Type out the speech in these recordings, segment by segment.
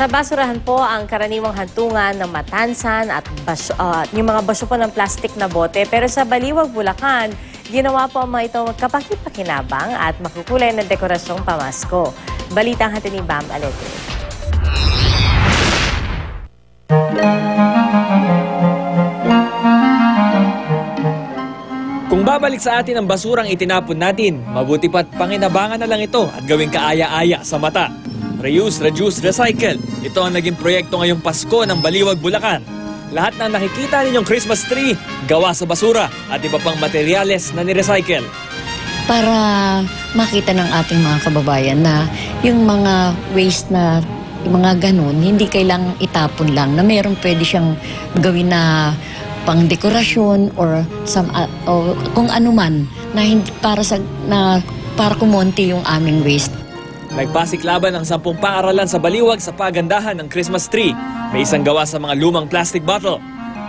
Sa basurahan po ang karaniwang hantungan ng matansan at yung mga basyo po ng plastic na bote. Pero sa Baliwag, Bulacan, ginawa po ang mga ito kapaki-pakinabang at makukulay na dekorasyong pamasko. Balita ang hatid ni Bam Alegre. Kung babalik sa atin ang basurang itinapon natin, mabuti pa't panginabangan na lang ito at gawing kaaya-aya sa mata. Reuse, reduce, recycle. Ito ang naging proyekto ngayong Pasko ng Baliwag, Bulacan. Lahat ng nakikita ninyong Christmas tree, gawa sa basura at iba pang materyales na ni-recycle. Para makita ng ating mga kababayan na yung mga waste na yung mga ganun, hindi kailangang itapon lang, na mayroong pwede siyang gawin na pang dekorasyon or kung ano man na hindi para kumonti yung aming waste. Nagpasiklaban ang 10 paaralan sa Baliwag sa pagandahan ng Christmas tree. May isang gawa sa mga lumang plastic bottle.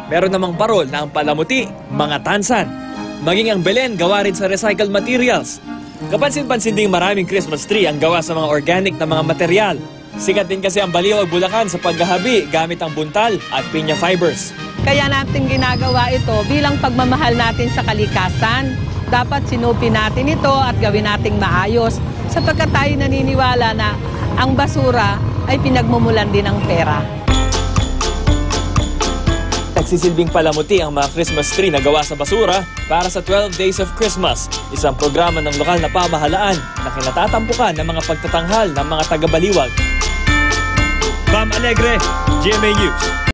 Meron namang parol na ang palamuti, mga tansan. Maging ang Belen gawa rin sa recycled materials. Kapansin-pansin ding maraming Christmas tree ang gawa sa mga organic na mga material. Sikat din kasi ang Baliwag, Bulacan sa paghahabi gamit ang buntal at pinya fibers. Kaya natin ginagawa ito bilang pagmamahal natin sa kalikasan. Dapat sinupin natin ito at gawin nating maayos sapagkat tayo naniniwala na ang basura ay pinagmumulan din ng pera. Nagsisilbing palamuti ang mga Christmas tree na gawa sa basura para sa 12 Days of Christmas, isang programa ng lokal na pamahalaan na kinatatampukan ng mga pagtatanghal ng mga taga-Baliwag. Bam Alegre, GMA News.